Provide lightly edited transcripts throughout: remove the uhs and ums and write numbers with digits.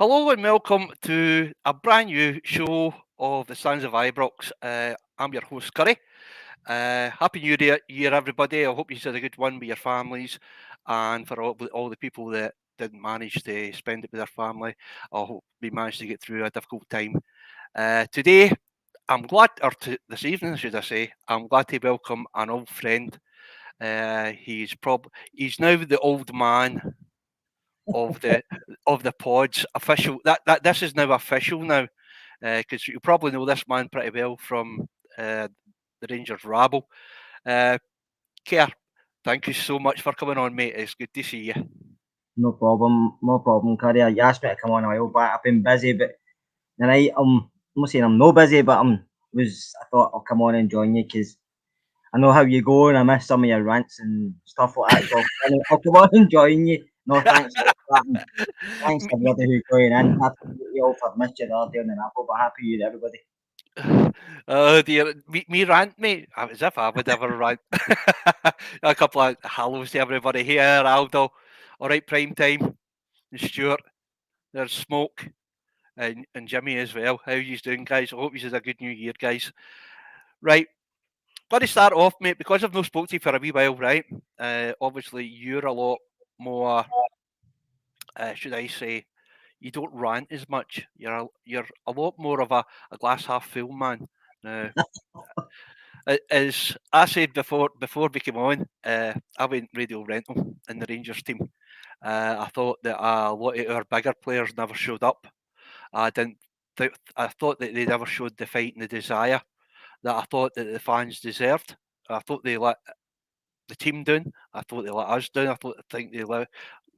Hello and welcome to a brand new show of the Sons of Ibrox. I'm your host, Curry. Happy New Year, everybody. I hope you had a good one with your families, and for all the people that didn't manage to spend it with their family, I hope we managed to get through a difficult time. Today, this evening, should I say, I'm glad to welcome an old friend. He's now the old man of the pods. Official that this is now official now, because you probably know this man pretty well from the Rangers rabble. Kerr, thank you so much for coming on, mate. It's good to see you. No problem, Curry. You asked me to come on a while back. I've been busy, but tonight I'm not saying I'm no busy, but I thought I'll come on and join you because I know how you go and I miss some of your rants and stuff like that. So I'll come on and join you. No, thanks for that. And thanks to everybody who's going in. Absolutely all for missed you earlier in the apple, but happy New Year, everybody. Oh dear, me rant, mate. As if I would ever rant. A couple of hellos to everybody here, Aldo. All right, prime time. And Stuart. There's Smoke and Jimmy as well. How you doing, guys? I hope you had a good New Year, guys. Right, got to start off, mate, because I've not spoken to you for a wee while, right? Obviously, you're a lot more, should I say, you don't rant as much. You're a lot more of a glass half full man. Now, as I said before we came on, I went radio rental in the Rangers team. I thought that a lot of our bigger players never showed up. I didn't. I thought that they never showed the fight and the desire that I thought that the fans deserved. I thought they let the team down. I thought they let us down. I think they let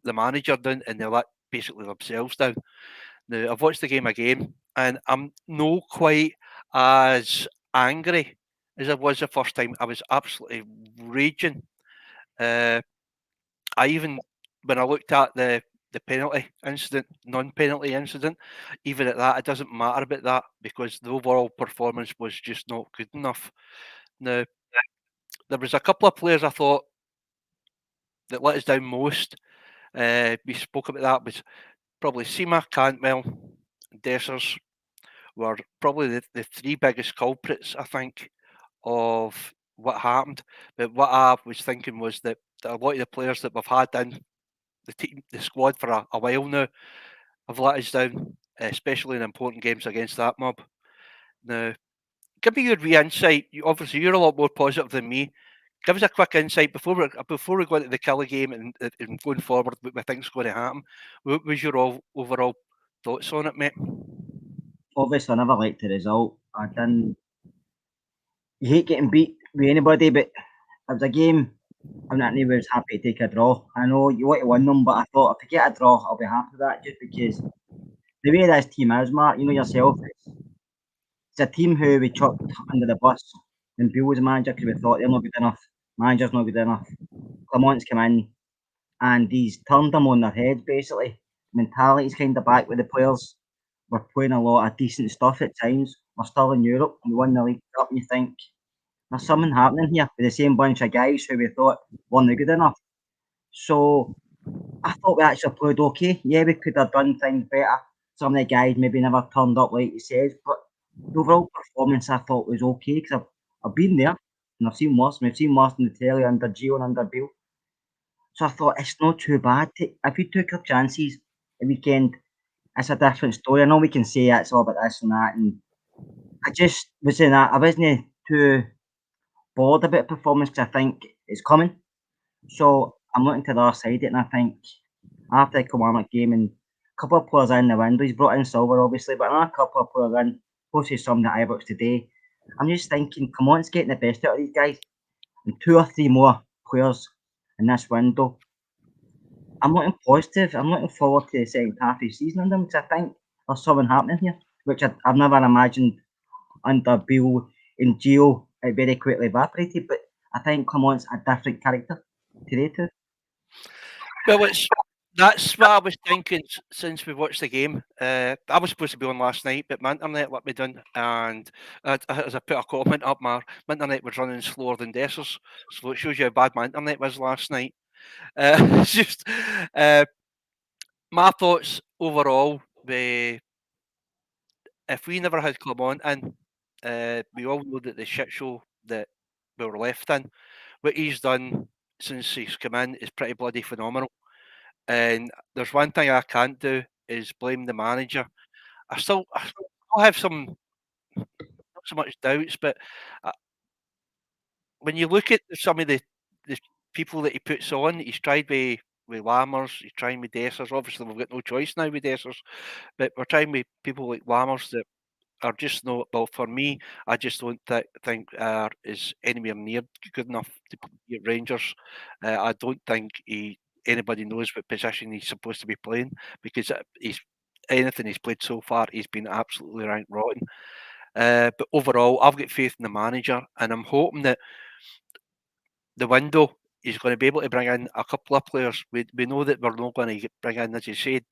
the manager down, and they let basically themselves down. Now I've watched the game again, and I'm no quite as angry as I was the first time. I was absolutely raging. Uh, I even when I looked at the penalty incident, non-penalty incident, even at that, it doesn't matter about that because the overall performance was just not good enough. Now there was a couple of players I thought that let us down most. We spoke about that was probably Seema, Cantwell, Dessers were probably the three biggest culprits, I think, of what happened. But what I was thinking was that a lot of the players that we've had in the squad for a while now have let us down, especially in important games against that mob. Now, give me your wee insight. Obviously, you're a lot more positive than me. Give us a quick insight before we go into the Killie game and going forward. What we think's going to happen? What was your overall thoughts on it, mate? Obviously, I never liked the result. You hate getting beat with anybody, but it was a game. I'm not anywhere was happy to take a draw. I know you want to win them, but I thought if I get a draw, I'll be happy with that just because the way this team is, Mark, you know yourself, it's a team who we chucked under the bus and Bill was manager because we thought they're not good enough. Manager's not good enough. Clamont's come in and he's turned them on their heads basically. Mentality's kind of back with the players. We're playing a lot of decent stuff at times. We're still in Europe and we won the League Cup and you think there's something happening here with the same bunch of guys who we thought weren't good enough. So I thought we actually played okay. Yeah, we could have done things better. Some of the guys maybe never turned up like you said, but the overall performance I thought was okay because I've been there and I've seen worse. We've seen worse in the telly under Gio and under Bill. So I thought it's not too bad. If we took our chances the weekend, it's a different story. I know we can say it's all about this and that, and I just was in that. I wasn't too bored about performance because I think it's coming. So I'm looking to the other side of it, and I think after the Kilmarnock game and a couple of players in the window, he's brought in Silver obviously, but another couple of players in, close some at Ibrox today. I'm just thinking, come on, it's getting the best out of these guys, and two or three more players in this window. I'm looking positive. I'm looking forward to the second half of the season on them because I think there's something happening here, which I've never imagined under Bill and Gio. It very quickly evaporated, but I think Clement's a different character today too. Well, that's what I was thinking since we watched the game. I was supposed to be on last night, but my internet let me down. And as I put a comment up, my internet was running slower than Dessers. So it shows you how bad my internet was last night. It's just my thoughts overall. if we never had Clement in, we all know that the shit show that we were left in. What he's done since he's come in is pretty bloody phenomenal. And there's one thing I can't do is blame the manager. I still have some, not so much doubts, but uh, when you look at some of the people that he puts on, he's tried with Lammers, he's trying with Dessers. Obviously, we've got no choice now with Dessers, but we're trying with people like Lammers that are just not. Well, for me, I just don't think is anywhere near good enough to be at Rangers. I don't think anybody knows what position he's supposed to be playing because he's anything he's played so far, he's been absolutely rank rotten. But overall, I've got faith in the manager, and I'm hoping that the window he's going to be able to bring in a couple of players. We know that we're not going to bring in, as you said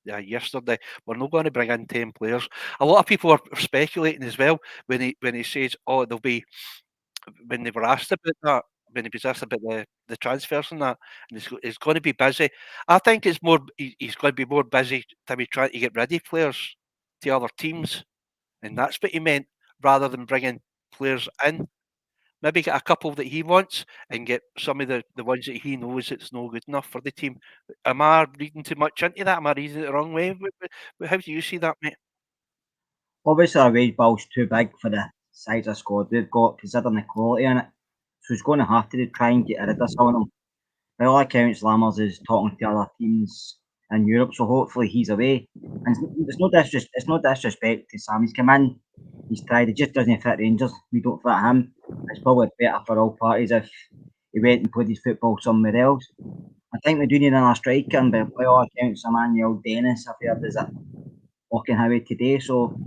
yesterday, we're not going to bring in 10 players. A lot of people are speculating as well when he says, oh, there'll be, when they were asked about that, when he was asked about the transfers and that, and he's going to be busy. I think it's more, he's going to be more busy to be trying to get rid of players to other teams, and that's what he meant, rather than bringing players in. Maybe get a couple that he wants and get some of the ones that he knows it's no good enough for the team. Am I reading too much into that? Am I reading it the wrong way? How do you see that, mate? Obviously, our wage bill's too big for the size of squad we've got, considering the quality in it. So he's going to have to try and get rid of some of them. By all accounts, Lammers is talking to other teams in Europe, so hopefully he's away. And it's no disrespect to Sam. He's come in, he's tried, he just doesn't fit Rangers. We don't fit him. It's probably better for all parties if he went and played his football somewhere else. I think we do need another striker, and by all accounts, Emmanuel Dennis, I've heard, is at Auchenhowie today. So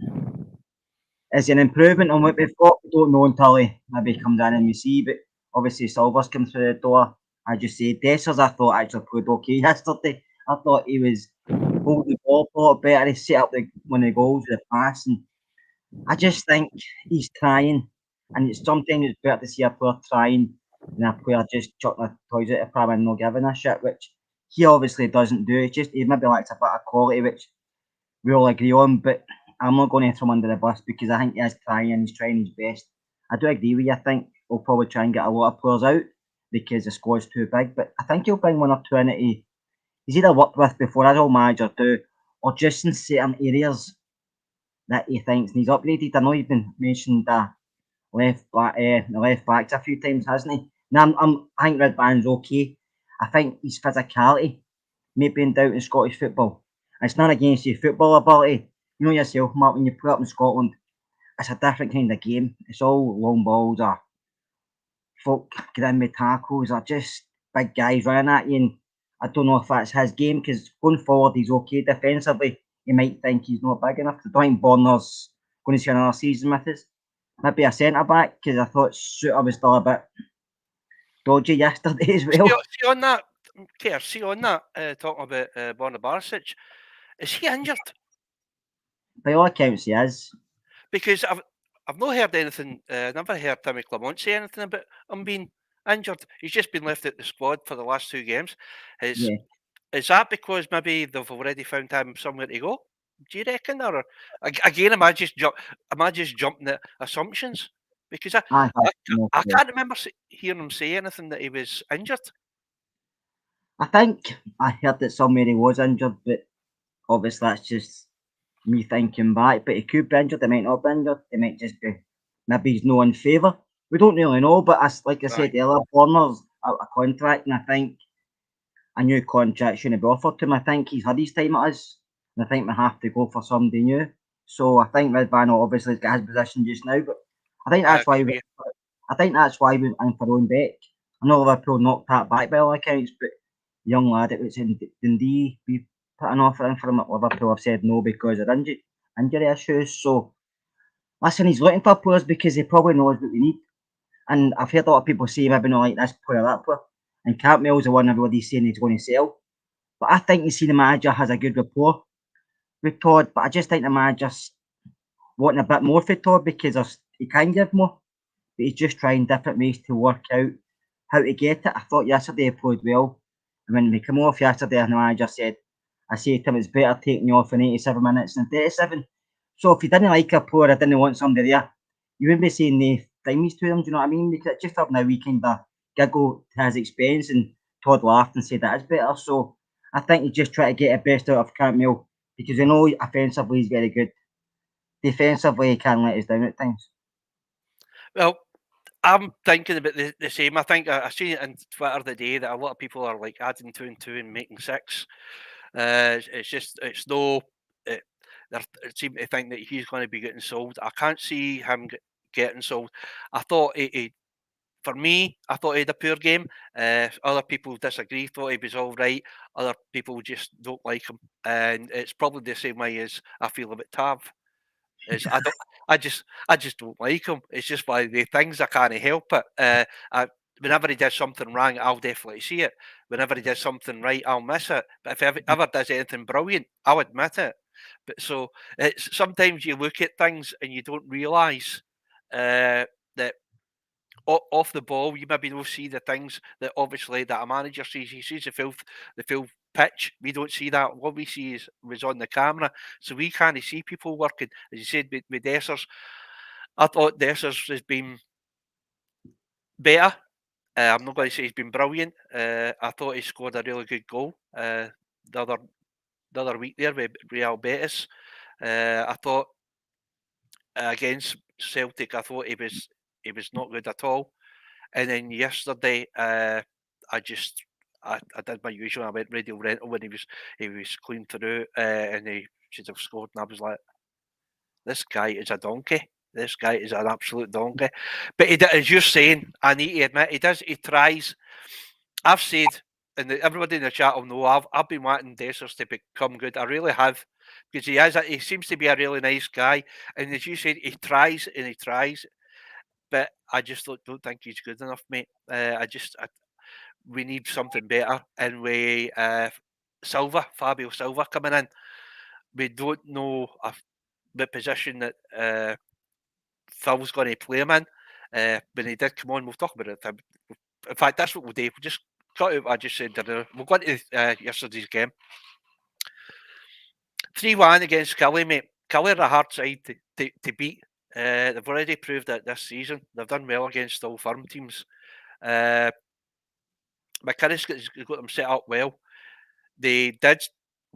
is it an improvement on what we've got? We don't know until he maybe comes in and we see. But obviously, Silver's come through the door. I just say Dessers, I thought actually played okay yesterday. I thought he was holding the ball a lot better. He set up one of the goals with a pass, and I just think he's trying. And sometimes it's better to see a player trying than a player just chucking the toys out of pram and not giving a shit, which he obviously doesn't do. It's just he maybe lacks a bit of quality, which we all agree on. But I'm not going to throw him under the bus because I think he is trying and he's trying his best. I do agree with you. I think we'll probably try and get a lot of players out because the squad's too big. But I think he'll bring one or two in that he's either worked with before, as all managers do, or just in certain areas that he thinks needs upgraded. I know you've been mentioned the left backs a few times, hasn't he? Now I think Redban's okay. I think his physicality may be in doubt in Scottish football. It's not against your football ability. You know yourself, Mark, when you play up in Scotland, it's a different kind of game. It's all long balls or folk get in with tackles or just big guys running at you. And I don't know if that's his game because going forward he's okay defensively. You might think he's not big enough. I don't think Bonner's going to see another season with us. Maybe a centre back because I thought Shooter was still a bit dodgy yesterday as well. See on that, talking about Borna Barisic, is he injured? By all accounts, he is. Because I've not heard anything. Never heard Timmy Clement say anything about him being injured. He's just been left at the squad for the last 2 games. Yeah. Is that because maybe they've already found him somewhere to go? Do you reckon? Or again, am I just jumping at assumptions? Because I can't remember hearing him say anything that he was injured. I think I heard that somewhere he was injured, but obviously that's just me thinking back. But he could be injured, he might not be injured, he might just be maybe he's no in favour. We don't really know, but like I said earlier, Borner's a contract, and I think a new contract shouldn't be offered to him. I think he's had his time at us, and I think we have to go for somebody new. So I think Redvan obviously has got his position just now, but I think that's why we went in for Owen Beck. I know Liverpool knocked that back by all accounts, but young lad, it was in Dundee. We put an offer in for him at Liverpool. Have said no because of injury issues. So listen, he's looking for players because he probably knows what we need. And I've heard a lot of people say maybe not like this player, that player. And Campbell's the one everybody's saying he's going to sell. But I think you see the manager has a good rapport with Todd. But I just think the manager's wanting a bit more for Todd because he can give more. But he's just trying different ways to work out how to get it. I thought yesterday he played well. And when we came off yesterday, and the manager said, I say to him, it's better taking you off in 87 minutes than 37. So if you didn't like a player, I didn't want somebody there, you wouldn't be saying the things to them, do you know what I mean? Because just having a wee kind of giggle to his expense, and Todd laughed and said that is better. So I think you just try to get the best out of Campbell, because you know offensively he's very good. Defensively he can let us down at times. Well, I'm thinking about the same. I think I seen it on Twitter the day that a lot of people are like adding 2 and 2 and making 6. It's no. It, they seem to think that he's going to be getting sold. I can't see him getting sold. I thought for me, I thought he had a poor game. Other people disagree, thought he was all right. Other people just don't like him, and it's probably the same way as I feel about Tav. Is I just don't like him. It's just one of the things, I can't help it. Whenever he does something wrong, I'll definitely see it. Whenever he does something right, I'll miss it. But if he ever does anything brilliant, I'll admit it. But so it's sometimes you look at things and you don't realise that off the ball, you maybe don't see the things that obviously that a manager sees. He sees the full pitch. We don't see that. What we see is was on the camera, so we can't see people working. As you said with Dessers, I thought Dessers has been better. I'm not going to say he's been brilliant. I thought he scored a really good goal the other week there with Real Betis. I thought against Celtic, I thought he was not good at all. And then yesterday, I did my usual. I went radio rental when he was clean through, and he should have scored. And I was like, this guy is a donkey. This guy is an absolute donkey. But as you're saying, I need to admit, he does. He tries. I've said, and everybody in the chat will know, I've been wanting Dessers to become good. I really have, because he seems to be a really nice guy. And as you said, he tries and he tries, but I just don't think he's good enough, mate. We need something better, and Fabio Silva coming in. We don't know the position that Phil's going to play him in. When he did come on, we'll talk about it. In fact, that's what we'll do. We'll just cut out what I just said. We'll go into yesterday's game. 3-1 against Killie, mate. Killie are a hard side to beat. They've already proved that this season. They've done well against all firm teams. McInnes got them set up well. They did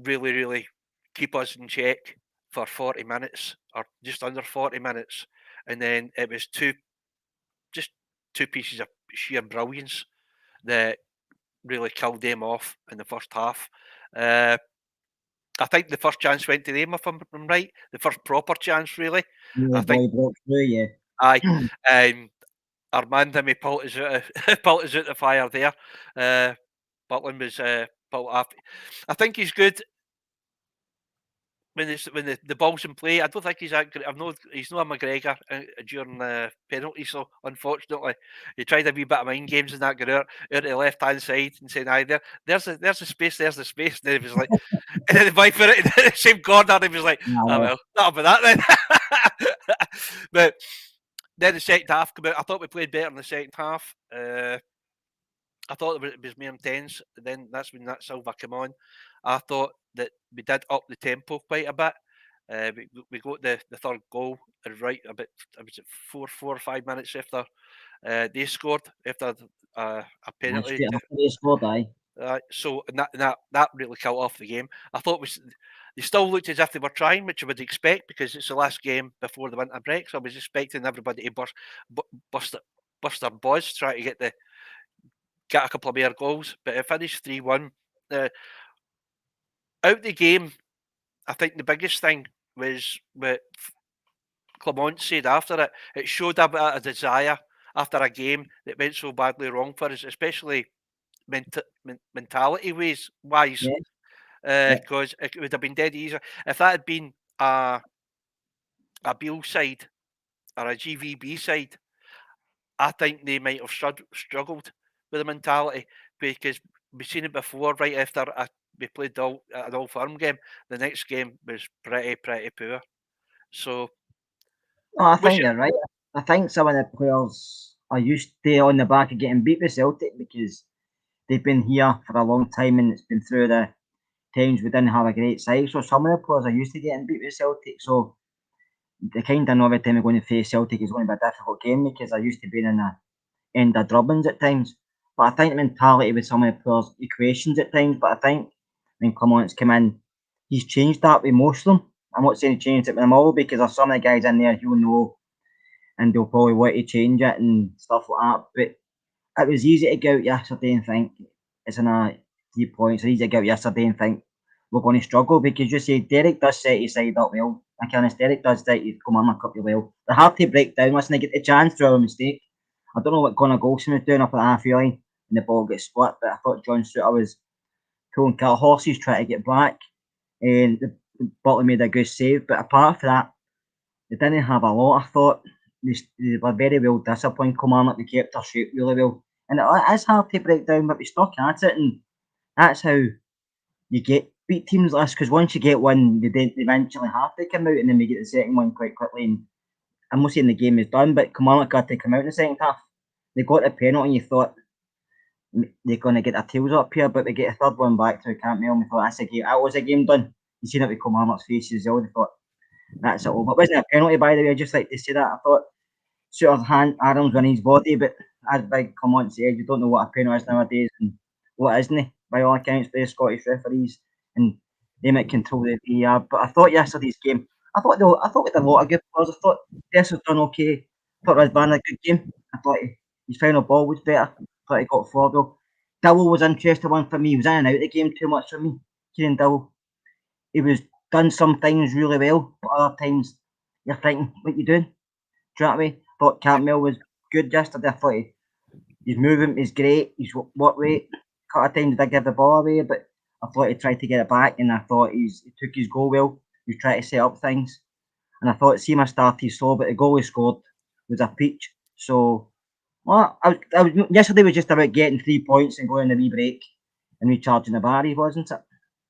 really, really keep us in check for 40 minutes, or just under 40 minutes. And then it was two pieces of sheer brilliance that really killed them off in the first half. I think the first chance went to them, if I'm right. The first proper chance, really. Yeah, I think. Broke through, yeah. Aye. Armand me pulled us out the fire there. Butland was pulled off. I think he's good when the ball's in play. I don't think he's that great. He's not a McGregor during the penalty. So unfortunately, he tried a wee bit of mind games and that got out to the left hand side and saying, "Aye, there's the space, there's the space." And then he was like, and then the boy put it in the same corner. And he was like, "Oh well, that'll be that then." But then the second half came out. I thought we played better in the second half. I thought it was more intense. Then that's when that Silva came on. I thought that we did up the tempo quite a bit. We got the third goal right about, was it 4 or 5 minutes after they scored after a penalty. They scored, aye. So that really killed off the game. I thought they still looked as if they were trying, which I would expect because it's the last game before the winter break. So I was expecting everybody to bust their buzz, try to get a couple of more goals, but it finished 3-1. Out the game, I think the biggest thing was what Clement said after it. It showed a bit of desire after a game that went so badly wrong for us, especially mentality wise, because it would have been dead easy if that had been a Beale side or a GVB side. I think they might have struggled with the mentality because we've seen it before. Right after we played an Old Firm game, the next game was pretty poor. So, I think you're right. I think some of the players are used to on the back of getting beat with Celtic because they've been here for a long time and it's been through the times we didn't have a great side. So some of the players are used to getting beat with Celtic. So they kind of know every time we're going to face Celtic is going to be a difficult game because they're used to being in the end of drubbings at times. But I think the mentality with some of the players equations at times. But I think when Clement's come in, he's changed that with most of them. I'm not saying he changed it with them all because there's some of the guys in there who know and they'll probably want to change it and stuff like that. But it was easy to go out yesterday and think it's in a 3 points. It's easy to go out yesterday and think we're going to struggle because you say Derek does set his side up well. I can Derek does that. He's come on my cup well. They have to break down. Listen, they get the chance through a mistake. I don't know what Conor Golson was doing up at the half line and the ball gets split, but I thought John Suter was pulling cat horses trying to get back, and the Butler made a good save. But apart from that, they didn't have a lot. I thought they were very well disciplined. Kilmarnock, they kept their shape really well, and it is hard to break down, but we stuck at it, and that's how you get beat teams like this. Because once you get one, they eventually have to come out, and then we get the second one quite quickly. And I'm not saying the game is done, but Kilmarnock got to come out in the second half. They got the penalty, and you thought they're going to get their tails up here, but they get a third one back to Campbell, and we thought that's a game. That was a game done. You seen it with Kilmarnock's faces as well. They thought that's it over. It wasn't a penalty, by the way. I just like to say that. I thought Suter's arms on his body, but as Big Clement said, you don't know what a penalty is nowadays and what isn't he, by all accounts, by the Scottish referees, and they might control the VAR. But I thought yesterday's game, I thought we had a lot of good players. I thought Dessers done okay. I thought Rizvan had a good game. I thought his final ball was better. I thought he got forward well. Dowell was an interesting one for me. He was in and out of the game too much for me. Kieran Dowell. He was done some things really well, but other times you're thinking, what you doing? Do you know what I mean? I thought Campbell was good yesterday. I thought his movement is great. His work rate. A couple of times did give the ball away, but I thought he tried to get it back, and I thought he took his goal well. He was trying to set up things, and I thought Seema started slow, but the goal he scored was a peach. So, well, yesterday was just about getting 3 points and going in a wee break and recharging the battery, wasn't it?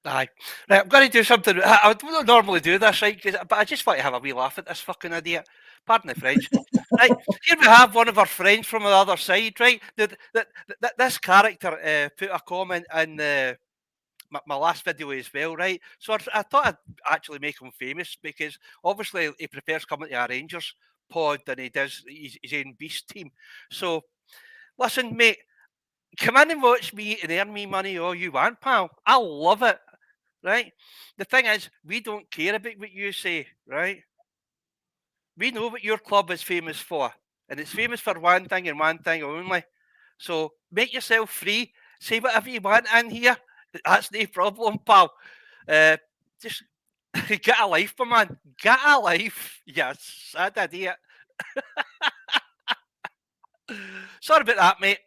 Aye. Right, I'm going to do something. I don't normally do this, right? But I just want to have a wee laugh at this fucking idiot. Pardon the French. Right, here we have one of our friends from the other side, right? This character put a comment in my last video as well, right? So I thought I'd actually make him famous because obviously he prefers coming to our Rangers pod than he does his own Beast team. So, listen, mate, come in and watch me and earn me money all you want, pal. I love it. Right? The thing is, we don't care about what you say, right? We know what your club is famous for, and it's famous for one thing and one thing only. So make yourself free, say whatever you want in here. That's no problem, pal. Just get a life, my man. Get a life. Yes, sad idiot. Sorry about that, mate.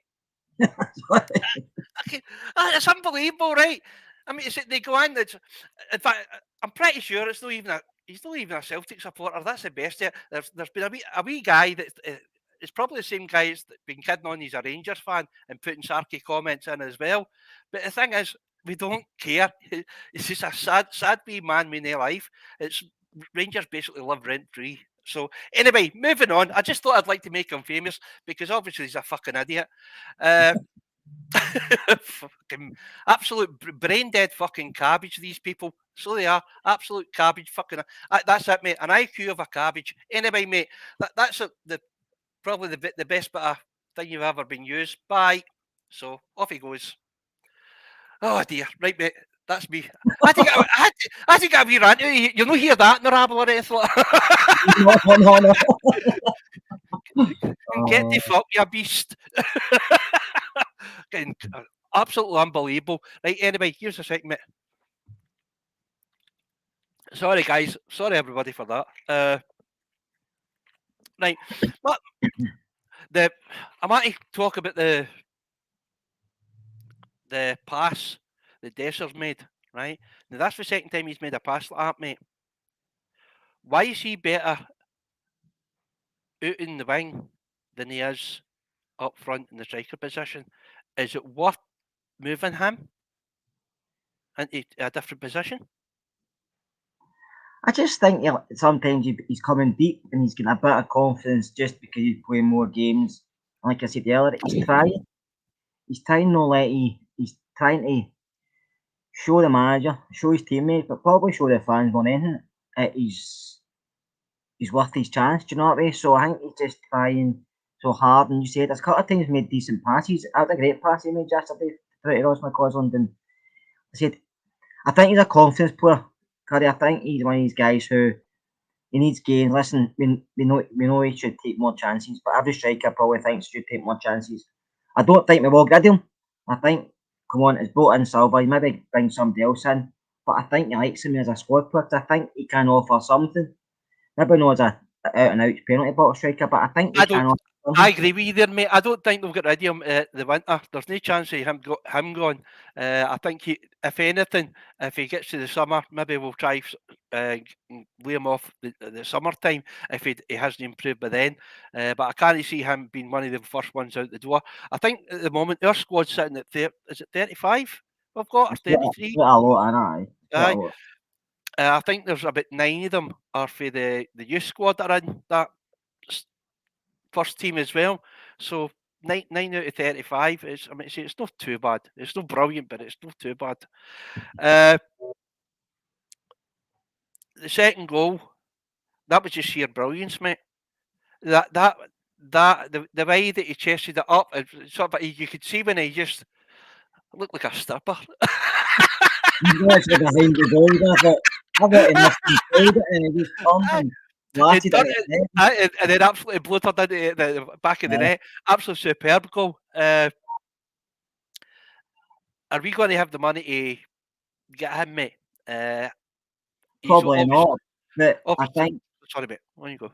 It's unbelievable, right? I mean, they go in. In fact, I'm pretty sure he's not even a Celtic supporter. That's the best yet. There's been a wee guy that it's probably the same guy that's been kidding on. He's a Rangers fan and putting sarky comments in as well. But the thing is, we don't care. It's just a sad wee man with no life. It's Rangers basically live rent free. So anyway, moving on. I just thought I'd like to make him famous because obviously he's a fucking idiot. Fucking absolute brain dead fucking cabbage, these people. So they are absolute cabbage fucking. That's it, mate. An IQ of a cabbage. Anyway, mate, that's probably the best bit of thing you've ever been used. Bye. So off he goes. Oh dear, right, mate. That's me. I think I wee rant. You'll not hear that in the rabble or anything. No. Get the fuck, you beast. Absolutely unbelievable. Right, anyway, here's a second, mate. Sorry, guys. Sorry, everybody, for that. Right, but I want to talk about the pass that Desser's made. Right, now that's the second time he's made a pass like that, mate. Why is he better out in the wing than he is up front in the striker position? Is it worth moving him into a different position? I just think sometimes he's coming deep and he's getting a bit of confidence just because he's playing more games. Like I said earlier, he's trying. He's trying to show the manager, show his teammates, but probably show the fans more than anything that he's worth his chance. Do you know what I mean? So I think he's just trying so hard. And you said there's a couple of times he made decent passes. I had a great pass he made yesterday to Ross McCausland, and I said I think he's a confidence player, Curry. I think he's one of these guys who he needs gains. Listen, we know he should take more chances, but every striker probably thinks he should take more chances. I don't think we will grid him. I think, come on, it's brought in Silva. You maybe bring somebody else in, but I think he likes him as a squad player. I think he can offer something. Maybe not as a out and out penalty box striker, but I think he I can don't. offer I something. agree with you there, mate. I don't think they'll get rid of him the winter. There's no chance of him going. I think if anything, if he gets to the summer, maybe we'll try lay him off the summertime if he hasn't improved by then. But I can't see him being one of the first ones out the door. I think at the moment our squad's sitting at is it 35? We've got or It's quite 33. a lot, I know. It's quite a Aye. lot. I think there's about 9 of them are for the youth squad that are in that first team as well. So 9 out of 35 is, I mean, it's not too bad. It's not brilliant, but it's not too bad. The second goal, that was just sheer brilliance, mate. The way that he chested it up, sort of, you could see when he just looked like a stripper. He's actually behind the goal. I thought he must have played it and he just turned and blasted it at the And then absolutely bloated into the back of the net. Absolutely superb goal. Are we going to have the money to get him, mate? Probably not, but I think. Sorry, mate. On you go.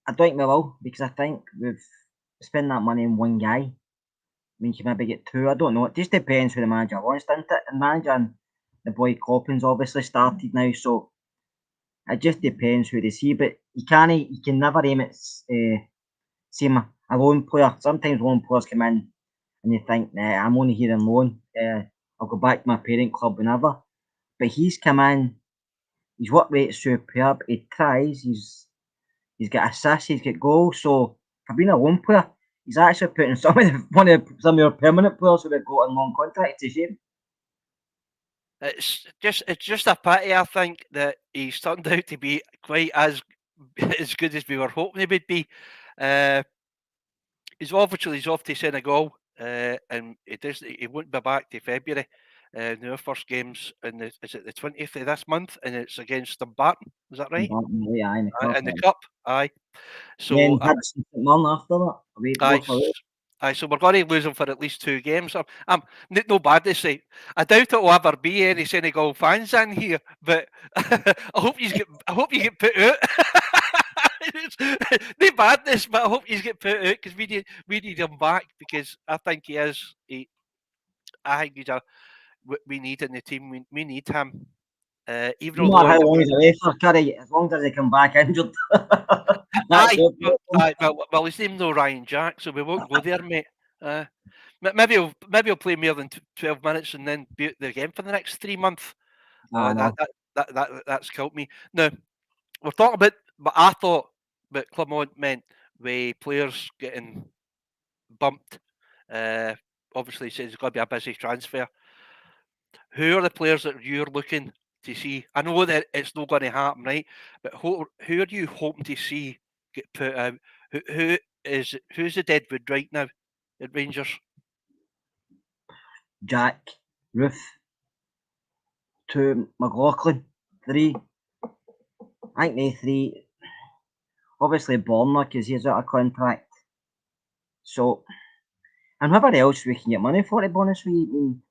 I don't think we will, because I think we've spent that money on one guy. We can maybe get two. I don't know. It just depends who the manager wants, doesn't it? And manager and the boy Coppin's obviously started now, so it just depends who they see. But you can never aim at same a lone player. Sometimes lone players come in and you think, nah, I'm only here on loan. I'll go back to my parent club whenever. But he's come in. His work rate's superb. He tries. He's got assists. He's got goals. So for being a lone player, he's actually putting some of your permanent players who have got on long contracts to shame. It's just a pity, I think, that he's turned out to be quite as good as we were hoping he would be. He's off to Senegal, and he won't be back to February. Our first game's is it the 20th of this month, and it's against Dumbarton. Is that right? Yeah, in the cup. In the cup, aye. So then Hudson after that. Aye, so we're going to lose him for at least 2 games. No bad to say. I doubt it will ever be any Senegal fans in here, but I hope you get put out. No badness, but I hope you get put out because we need him back, because I think he is. I think he's we need in the team. We need him. Even no matter how long he's away for, Curry, as long as he come back injured. Well, his name's no Ryan Jack, so we won't go there, mate. Maybe he'll play more than 12 minutes and then be out there again for the next 3 months. That's killed me. Now we're talking about, but I thought that Clermont meant with players getting bumped. Obviously, it says it's going to be a busy transfer. Who are the players that you're looking to see? I know that it's not going to happen, right? But who are you hoping to see get put out? Who's the deadwood right now at Rangers? Jack, Ruth, 2 McLaughlin, 3. I think they 3. Obviously Borna, because he's out of contract. So, and whoever else we can get money for, to be honest with you. I mean,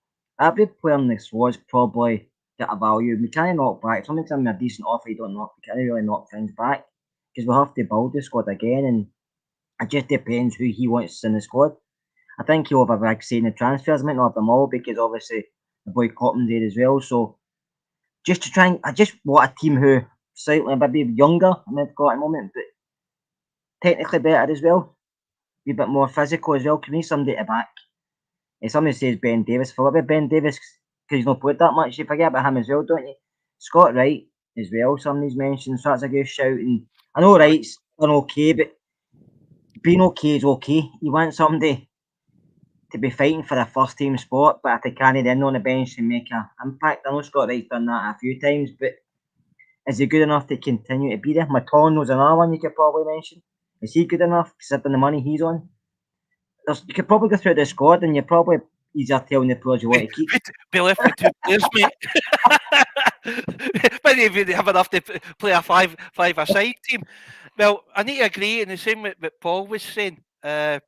every player in the squad's probably got a value. We can't knock back. Sometimes I'm a decent offer, you don't knock. We can't really knock things back, because we'll have to build the squad again, and it just depends who he wants in the squad. I think he'll have a big say in the transfers. I might not have them all, because obviously the boy Cotton's there as well. So just to try and, I just want a team who slightly maybe younger than they've got at the moment, but technically better as well. Be a bit more physical as well. Can we need somebody to back? If somebody says Ben Davis, forget about Ben Davis because he's not played that much. You forget about him as well, don't you? Scott Wright as well, somebody's mentioned, so that's a good shout. And I know Wright's done okay, but being okay is okay. You want somebody to be fighting for a first team spot, but if they can't then on the bench and make an impact. I know Scott Wright's done that a few times, but is he good enough to continue to be there? Matondo's another one you could probably mention. Is he good enough considering the money he's on? You could probably go through the squad and you're probably easier telling the players you want to keep. Be left with two players, mate. But if they have enough to play a five-a-side team. Well, I need to agree, and the same with what Paul was saying. There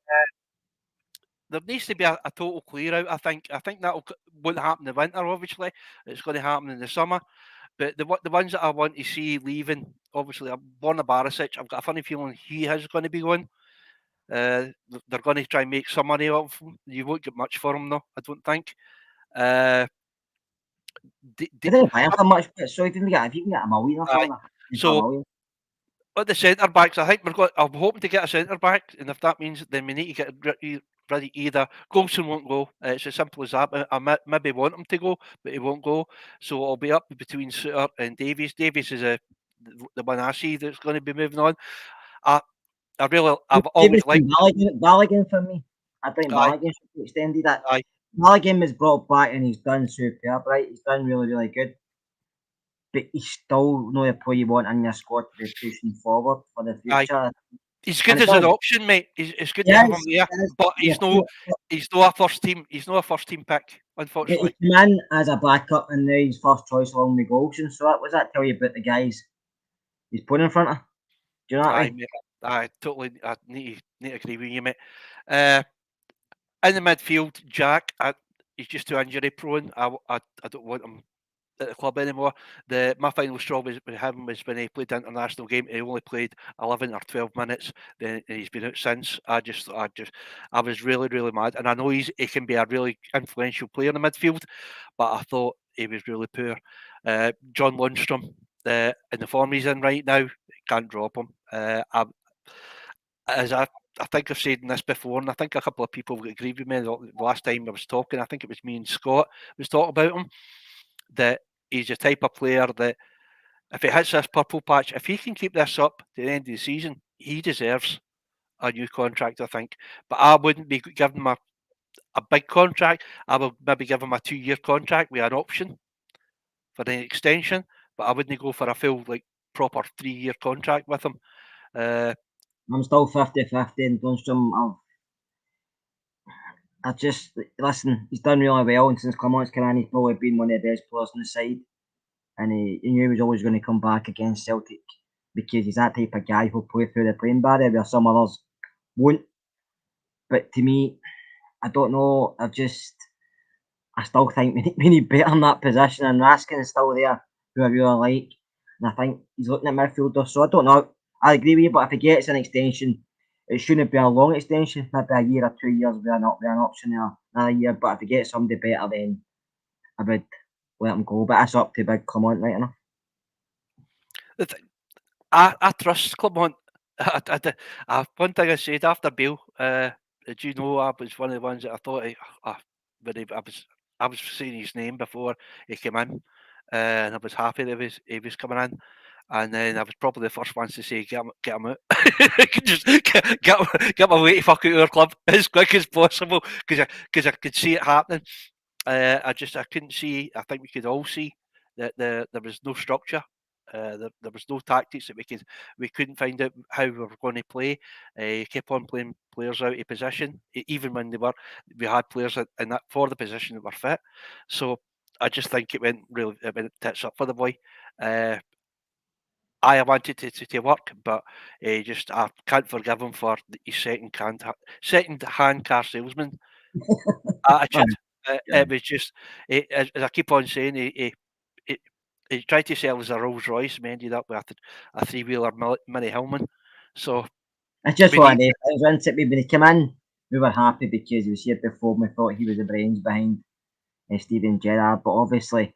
needs to be a total clear out. I think that won't happen in the winter. Obviously, it's going to happen in the summer. But the ones that I want to see leaving, obviously, Borna Barisic. I've got a funny feeling he is going to be going. They're going to try and make some money off him. You won't get much for him, though. I don't think. They didn't buy him for much, but so if you can get a million or something, so at the centre backs, I think I'm hoping to get a centre back, and if that means then we need to get ready either. Goldson won't go. It's as simple as that. I maybe want him to go, but he won't go. So I'll be up between Suter and Davies. Davies is the one I see that's going to be moving on. I've always liked Balogun for me. I think Balogun should be extended. Balogun was brought back and he's done superb, right? He's done really, really good. But he's still not a player you want in your squad to be pushing forward for the future. He's good as an option, mate. It's good to have him there, but he's not a first team. He's not a first team pick, unfortunately. He came in as a backup and now he's first choice along the Goalkeeper. So what does that tell you about the guys he's putting in front of? Do you know what I mean? I need to agree with you, mate. In the midfield, Jack, he's just too injury prone. I don't want him at the club anymore. My final straw with him was when he played the international game. He only played 11 or 12 minutes. Then he's been out since. I was really, really mad. And I know he can be a really influential player in the midfield, but I thought he was really poor. John Lundstrom, in the form he's in right now, can't drop him. I think I've said this before, and I think a couple of people agreed with me the last time I was talking. I think it was me and Scott was talking about him. That he's the type of player that if he hits this purple patch, if he can keep this up to the end of the season, he deserves a new contract, I think. But I wouldn't be giving him a big contract. I would maybe give him a 2-year contract with an option for an extension, but I wouldn't go for a full, proper 3-year contract with him. I'm still 50-50 in Lundstrom. I just listen. He's done really well, and since Clement's come in, he's probably been one of the best players on the side. And he knew he was always going to come back against Celtic because he's that type of guy who'll play through the playing barrier where some others won't. But to me, I don't know. I still think we need better in that position. And Raskin is still there, who I really like. And I think he's looking at midfielder. So I don't know. I agree with you, but if he gets an extension, it shouldn't be a long extension. Maybe a year or 2 years with an option there, another year. But if he gets somebody better, then I would let him go. But that's up to Big Clement right enough. I trust Clement. One thing I said after Bill, did you know I was one of the ones that I thought I was saying his name before he came in, and I was happy that he was coming in. And then I was probably the first ones to say, get him out. Just get him away to fuck out our club as quick as possible because I could see it happening. I couldn't see. I think we could all see that there was no structure. There was no tactics that we couldn't find out how we were going to play. Kept on playing players out of position, even when we had players in that for the position that were fit. So I just think it went tits up for the boy. I wanted to work, but I can't forgive him for his second-hand car salesman attitude. It was just, as I keep on saying, he tried to sell us a Rolls Royce and ended up with a 3-wheeler Mini Hillman. So it's just one of these things, isn't it? When he came in, we were happy because he was here before. We thought he was the brains behind Steven Gerrard, but obviously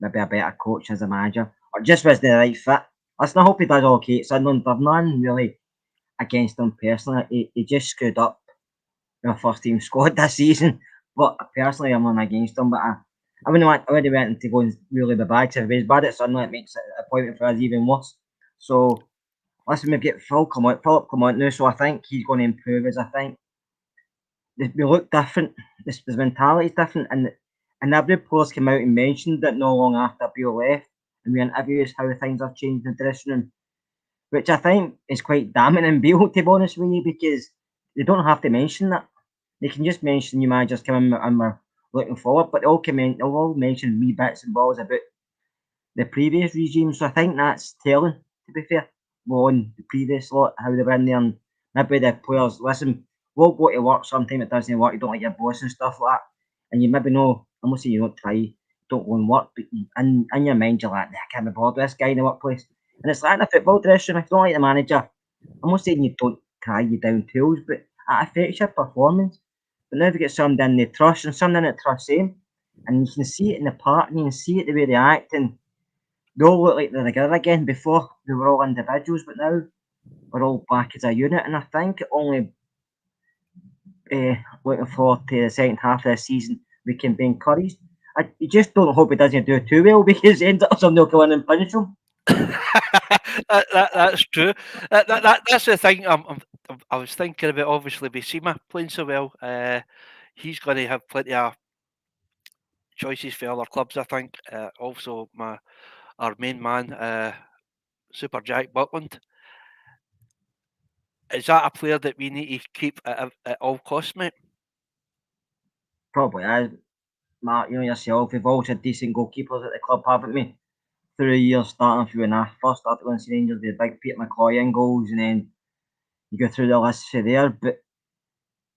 maybe a better coach as a manager, or just wasn't the right fit. Listen, I hope he does okay at Sunderland. I've none really against him personally. He just screwed up the first team squad this season, but personally I'm not against him. But I wouldn't want him to go and really the bags. If he's bad at Sunderland, it makes it a appointment for us even worse. So listen, we've got Philip Clement now, so I think he's going to improve us. I think we look different. The mentality's different, and every player's came out and mentioned that not long after Bill left, and we interviews how things have changed in the dressing room, which I think is quite damning in Bill, to be honest with you, because they don't have to mention that. They can just mention new managers coming and we're looking forward, but they'll all mention wee bits and balls about the previous regime. So I think that's telling, to be fair, on the previous lot, how they were in there, and maybe the players, listen, we'll go to work sometime it doesn't work, you don't like your boss and stuff like that, and you maybe know, I'm not saying you don't try, don't go and work, but in your mind you're like, I can't be bothered with this guy in the workplace. And it's like in a football dressing room, if you don't like the manager, I'm not saying you don't cry you down tools, but it affects your performance. But now we get somebody in they trust and somebody that trusts him, and you can see it in the part, and you can see it the way they act, and they all look like they're together again. Before we were all individuals, but now we're all back as a unit. And I think only looking forward to the second half of the season we can be encouraged. You just don't hope he doesn't do too well because he ends up somebody will go in and punish him. That's true. That's the thing. I was thinking about obviously Bisima playing so well. He's going to have plenty of choices for other clubs. I think. Also, our main man, Super Jack Butland. Is that a player that we need to keep at all costs, mate? Probably is. Mark, you know yourself, we've always had decent goalkeepers at the club, haven't we? Through the years, starting through when I first started going to Rangers, we had big Peter McCoy in goals, and then you go through the list for there. But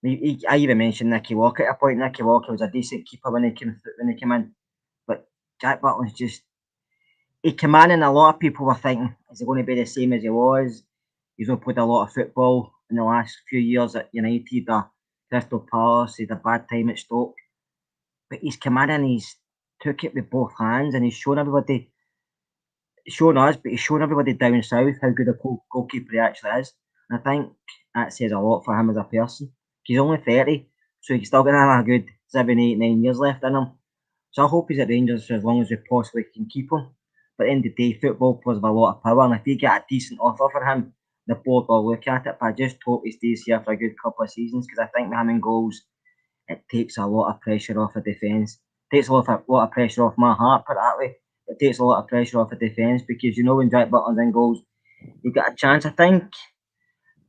I even mentioned Nicky Walker at a point. Nicky Walker was a decent keeper when he came in, but Jack Butland's just he came in, and a lot of people were thinking, is he going to be the same as he was? He's not played a lot of football in the last few years at United or Crystal Palace. He had a bad time at Stoke, but he's come in and he's took it with both hands, and he's shown everybody, shown us, but he's shown everybody down south how good a goalkeeper he actually is. And I think that says a lot for him as a person. He's only 30, so he's still got another good 7, 8, 9 years left in him. So I hope he's at Rangers for as long as we possibly can keep him. But at the end of the day, football players have a lot of power, and if you get a decent offer for him, the board will look at it. But I just hope he stays here for a good couple of seasons, because I think with him in goals, it takes a lot of pressure off the defence. It takes a lot of pressure off my heart, put it that way. It takes a lot of pressure off the defence, because you know when Jack Butland's in goals, you get a chance. I think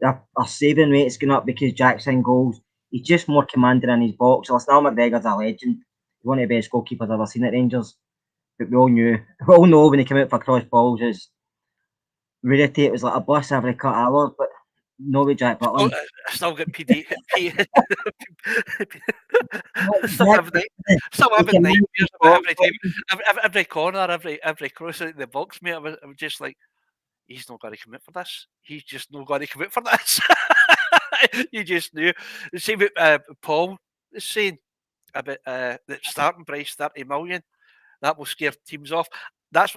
our saving rate's going up because Jack's in goals. He's just more commanding in his box. Listen, Al McGregor's a legend. He's one of the best goalkeepers I've ever seen at Rangers. But we all know when he came out for cross balls, his rarity, it was like a bus every cut hour. But no with Jack Butland. I still get PD. Jack, Still he having came in his nightmares about box. every corner, every cross out of the box, mate. I was just like, he's not going to commit for this. He's just not going to commit for this. You just knew. The same with Paul is saying about the starting price, 30 million. That will scare teams off. That's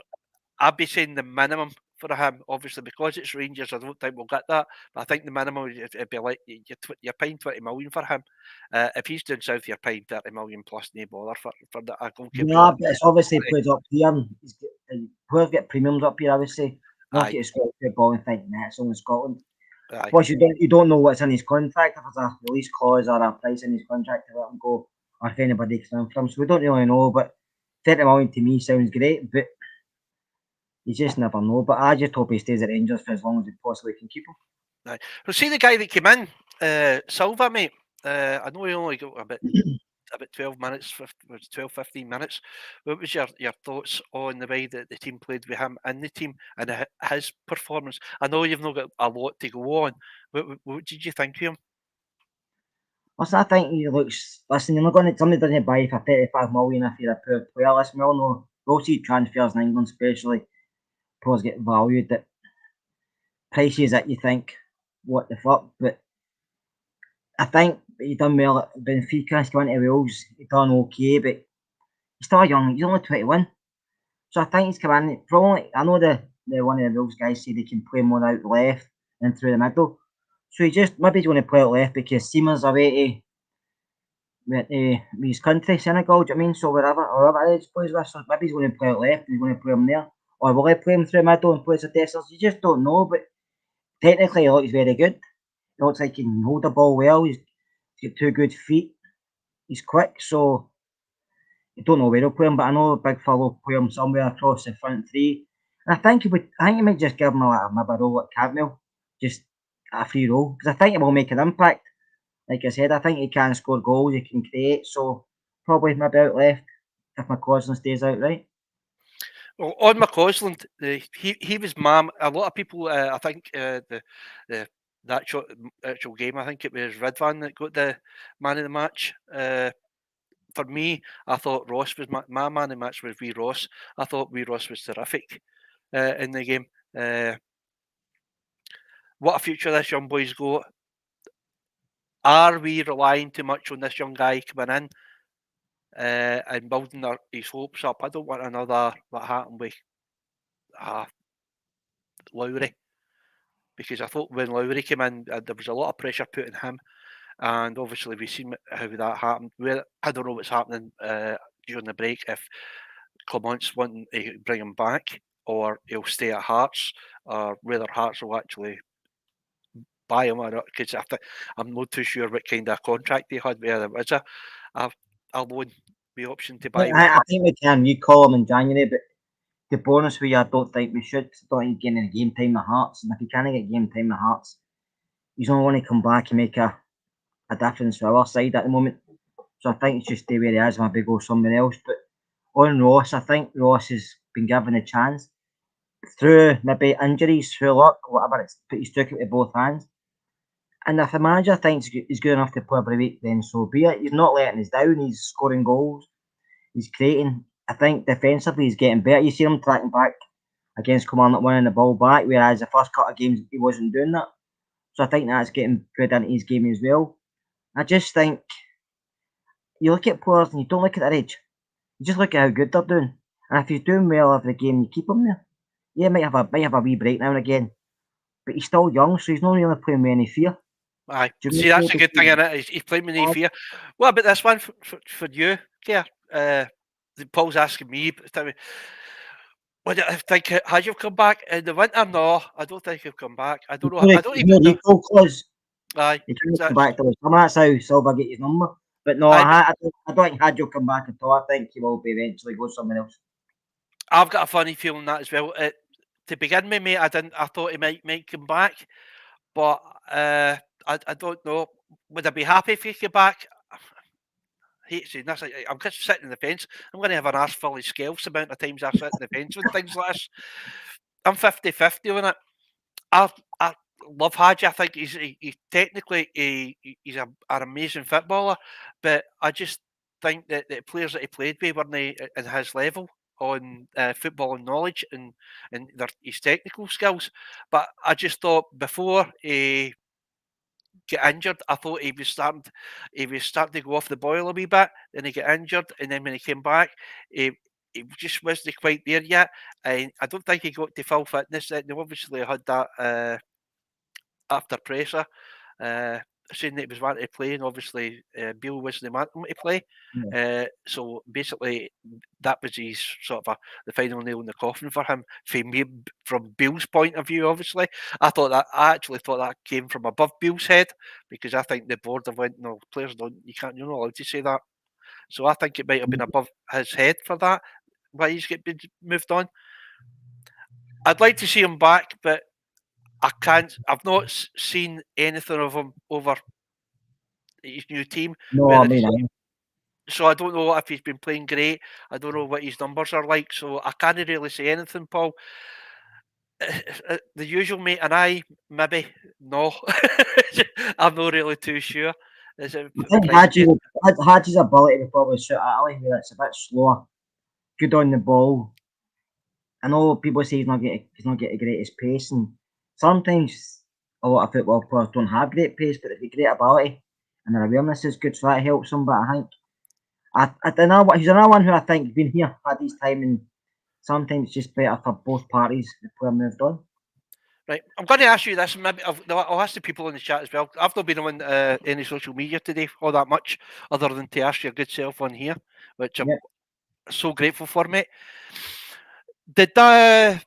I'd be saying the minimum for him, obviously, because it's Rangers. I don't think we'll get that, but I think the minimum it'd be like you're paying 20 million for him. If he's doing south, you're paying 30 million plus no bother for a goalkeeper. Yeah, but it's obviously played up here. Players get premiums up here, obviously. Look at Scottish football and think, nah, it's only Scotland. Aye. Plus, you don't know what's in his contract, if there's a release clause or a price in his contract to let him go, or if anybody can come from. So we don't really know, but 30 million to me sounds great, but you just never know. But I just hope he stays at Rangers for as long as we possibly can keep him. Aye. Well, see the guy that came in, Silva, mate. I know he only got about 12 minutes, 12, 15 minutes. What was your thoughts on the way that the team played with him in the team and his performance? I know you've not got a lot to go on. What did you think of him? Listen, I think he looks. Listen, you're not going to. Somebody doesn't buy for 35 million if you're a poor player. Listen, we all know. We'll see transfers in England, especially. Players get valued at prices that you think, what the fuck? But I think he done well at Benfica. He's gone to Wales. He done okay, but he's still young. He's only 21. So I think he's come in. Probably, I know the one of the Wales guys say they can play more out left and through the middle. So he just maybe he's going to play out left because Seamer's away to his country, Senegal. Do you know what I mean? So wherever he plays with, so maybe he's going to play out left and he's going to play him there, or will he play him through the middle and play Dessers? You just don't know. But technically, he looks very good. He looks like he can hold the ball well. He's got 2 good feet. He's quick, so I don't know where he'll play him, but I know Big Phil will play him somewhere across the front three. And I think he might just give him maybe a role at Campbell, just a free role, because I think it will make an impact. Like I said, I think he can score goals, he can create, so probably maybe out left if McCausland stays out, right? Well, on McCausland, he was man. A lot of people, I think, the actual game, I think it was Ridvan that got the man of the match. For me, I thought Ross was my man of the match was Wee Ross. I thought Wee Ross was terrific in the game. What a future this young boy's got. Are we relying too much on this young guy coming in and building his hopes up? I don't want another what happened with Lowry, because I thought when Lowry came in, there was a lot of pressure put on him, and obviously we've seen how that happened. I don't know what's happening during the break, if Clement's wanting to bring him back or he'll stay at Hearts, or whether Hearts will actually buy him or not, because I'm not too sure what kind of contract they had, whether it was a loan, the option to buy with I Hearts. think we can recall him in January, but to be honest with you, I don't think we should. I don't think getting game time at Hearts, and if he can't get game time at Hearts, he's only want to come back and make a difference for our side at the moment. So I think it's just stay where he is, maybe go somewhere else. But on Ross, I think Ross has been given a chance through maybe injuries, through luck, whatever, but he's took it with both hands. And if the manager thinks he's good enough to play every week, then so be it. He's not letting us down. He's scoring goals. He's creating. I think defensively he's getting better. You see him tracking back against Kilmarnock, winning the ball back, whereas the first couple of games he wasn't doing that. So I think that's getting good into his game as well. I just think you look at players and you don't look at their age. You just look at how good they're doing. And if he's doing well every game, you keep him there. Yeah, might have a wee break now and again, but he's still young, so he's not really playing with any fear. Aye, see, that's a good thing in it. He's playing with no fear. What about this one for you, Keir? Paul's asking me. What do you think? Has you come back in the winter? No, I don't think he'll come back. I don't know. I don't even know. Aye, he can't come back till the summer. That's how Silva get his number. But no, I don't think Hadjo come back at all. I think he will be eventually go somewhere else. I've got a funny feeling that as well. To begin with, mate, I thought he might come back, but I don't know. Would I be happy if he came back? I hate saying this. I'm just sitting on the fence. I'm going to have an arse full of scales the amount of times I sit on the fence with things like this. I'm 50-50 on it. I love Hadji. I think he's technically he's an amazing footballer, but I just think that the players that he played with weren't in his level on football and knowledge and his technical skills. But I just thought before he get injured, I thought he was starting to go off the boil a wee bit. Then he got injured, and then when he came back, he just wasn't quite there yet. And I don't think he got to full fitness. They obviously had that after pressure, saying that he was wanting to play, and obviously Beale wasn't wanting him to play. Yeah. So basically, that was his sort of the final nail in the coffin for him. From Beale's point of view, obviously, I actually thought that came from above Beale's head, because I think the board have went, no, players don't, you're not allowed to say that. So I think it might have been above his head for that, why he's been moved on. I'd like to see him back, but I can't. I've not seen anything of him over his new team. No, I mean, So I don't know if he's been playing great. I don't know what his numbers are like. So I can't really say anything, Paul. The usual, mate, and I maybe no. I'm not really too sure. Is it I think Hadji's ability to probably shoot at Ali, where it's a bit slower, good on the ball. I know people say he's not getting the greatest pace, and sometimes a lot of football players don't have great pace, but they've got great ability and their awareness is good, so that helps them. But I think I don't know what he's another one who I think has been here at his time, and sometimes it's just better for both parties if the player moved on. Right, I'm going to ask you this. Maybe I'll ask the people in the chat as well. I've not been on any social media today all that much, other than to ask your good self on here, which I'm so grateful for, mate. Did the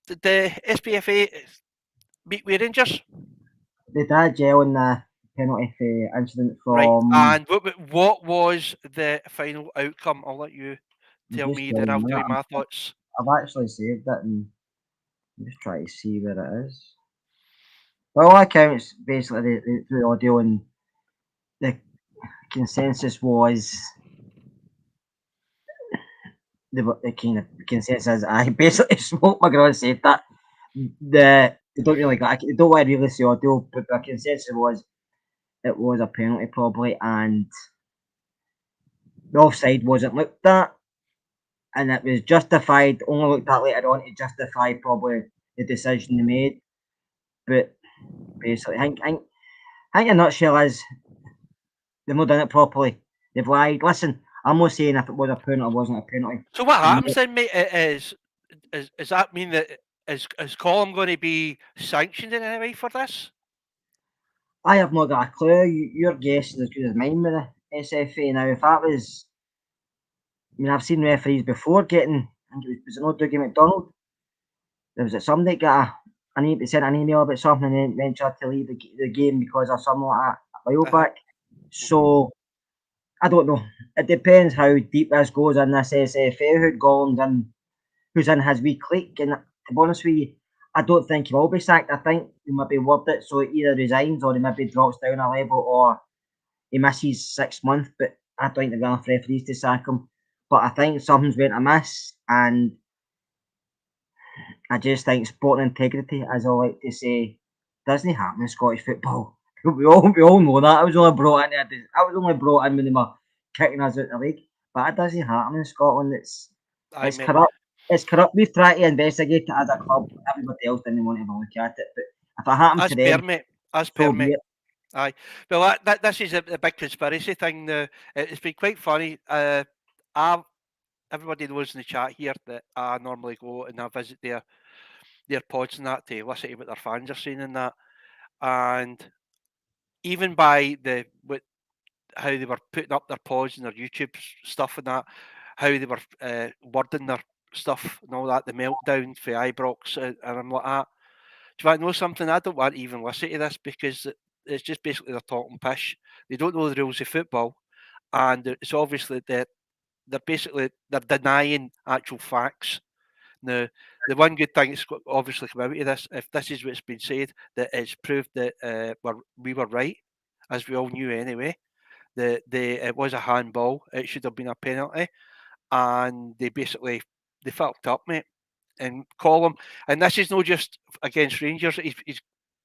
SPFA meet with Rangers? They did, yeah, on the penalty for incident Right. from. And what was the final outcome? I'll let you I'm tell just me, then telling I'll you tell you that. my thoughts. I've actually saved it and I'm just trying to see where it is. By all accounts, basically the audio and the consensus was the kind of consensus. I basically Smoke McGraw said that they don't really they don't want to really see audio, but the consensus was it was a penalty probably, and the offside wasn't looked at, and it was justified. Only looked at later on to justify probably the decision they made. But basically, I think a nutshell is they've not done it properly. They've lied. Listen, I'm not saying if it was a penalty or wasn't a penalty. So what You happens then, mate, is that mean that is Colm going to be sanctioned in any way for this? I have not got a clue. Your guess is as good as mine with the SFA. Now, if that was, I mean, I've seen referees before getting, I think was it not Dougie McDonald? There was somebody got sent an email about something and then eventually had to leave the game because of something like that a while Uh-huh. back. So, I don't know. It depends how deep this goes in this SFA, who Gollum's in, who's in his wee clique. And to be honest with you, I don't think he will be sacked. I think he might be worded it so he either resigns or he maybe drops down a level or he misses 6 months. But I don't think they've got enough referees to sack him. But I think something's went amiss, and I just think sporting integrity, as I like to say, doesn't happen in Scottish football. We all know that. I was only brought in. I was only brought in when they were kicking us out of the league. But it doesn't happen in Scotland. I It's mean, corrupt. It's corrupt. We've tried to investigate it as a club. Everybody else didn't want to have a look at it. But if it happened as to per them, me, as per so be me. it. Aye. Well, this is a big conspiracy thing now. It's been quite funny. Everybody knows in the chat here that I normally go and I visit their pods and that to listen to what their fans are saying and that. And even by how they were putting up their pods and their YouTube stuff and that, how they were wording their stuff and all that, the meltdown for Ibrox, and I'm like, do you want to know something? I don't want to even listen to this because it's just basically they're talking pish. They don't know the rules of football, and it's obviously that they're denying actual facts. Now, the one good thing that's obviously come out of this, if this is what's been said, that it's proved that we were right, as we all knew anyway. It was a handball. It should have been a penalty, and they fucked up, mate. And Colum, and this is not just against Rangers. He's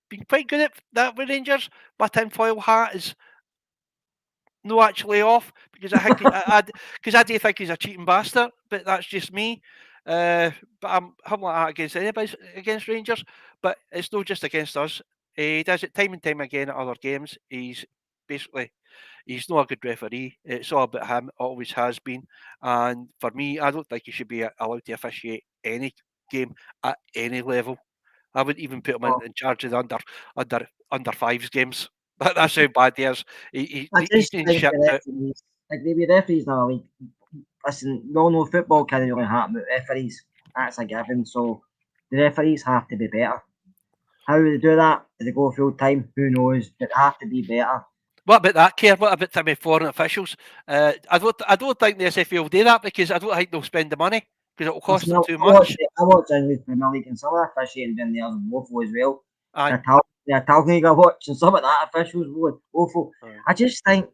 been quite good at that with Rangers. My tinfoil hat is no actually off because I do think he's a cheating bastard, but that's just me. But I'm like that against anybody against Rangers, but it's not just against us. He does it time and time again at other games. Basically he's not a good referee. It's all about him. Always has been. And for me, I don't think he should be allowed to officiate any game at any level. I wouldn't even put him Oh, in charge of the under fives games. That's how bad he is. I He's just been think shipped the out. referees, like maybe referees in a league. Listen, we all know football can't really happen with referees. That's a given. So the referees have to be better. How do they do that? Do they go full time? Who knows? But they have to be better. What about that, Care? What about foreign officials? I don't think the SFA will do that because I don't think they'll spend the money because it will cost Listen, them too I watched much. I watched English Premier League and some of the officiating down there was woeful as well. Aye. The Italian league I watched and some of that officials were woeful. Aye. I just think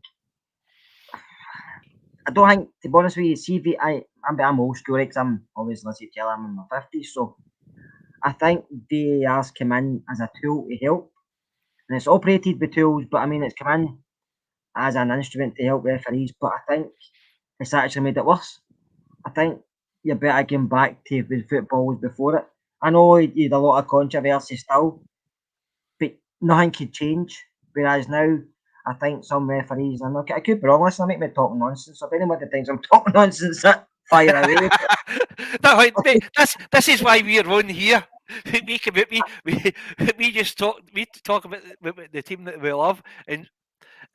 I don't think to be honest with you, I'm old school because I'm obviously let's tell I'm in my 50s, so I think VAR's come in as a tool to help. And it's operated with tools, but I mean it's come in as an instrument to help referees, but I think it's actually made it worse. I think you're better getting back to when football was before it. I know you had a lot of controversy still, but nothing could change. Whereas now, I think some referees, I could be wrong, listen, I make me talking nonsense. So if anybody thinks I'm talking nonsense, fire away. No, mate, this is why we're on here. We come at me. We just talk about the team that we love, and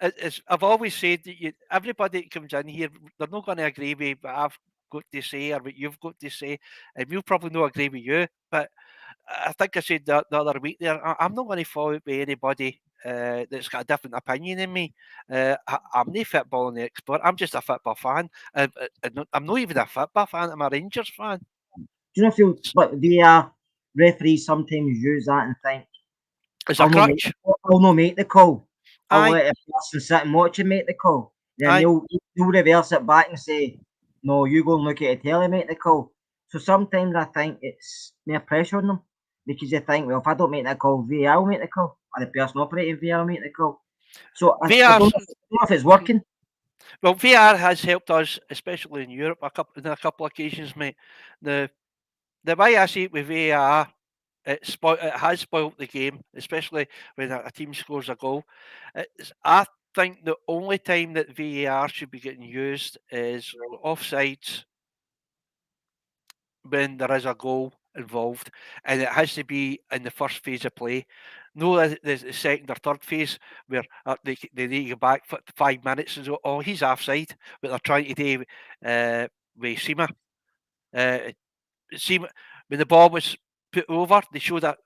I've always said that everybody that comes in here, they're not going to agree with what I've got to say or what you've got to say, and we'll probably not agree with you. But I think I said the other week there, I'm not going to follow up with anybody that's got a different opinion than me. I'm no footballing expert. I'm just a football fan. I'm not even a football fan. I'm a Rangers fan. Do you not feel, but the referees sometimes use that and think, It's a crutch. I'll not make the call. I'll Aye, let a person sit and watch and make the call. Then aye. they'll reverse it back and say, no, you go and look at the telly, make the call. So sometimes I think it's more pressure on them because they think, well, if I don't make that call, VAR will make the call, or the person operating VAR will make the call. So I VR. don't know if it's working. Well, VR has helped us, especially in Europe, on a couple of occasions, mate. The way I see it with VAR, it has spoilt the game, especially when a team scores a goal. I think the only time that VAR should be getting used is offsides when there is a goal involved, and it has to be in the first phase of play. No, the second or third phase where they need to go back for 5 minutes and go, oh, he's offside, but they're trying to do with Sima. Sima, when the ball was put over, they show that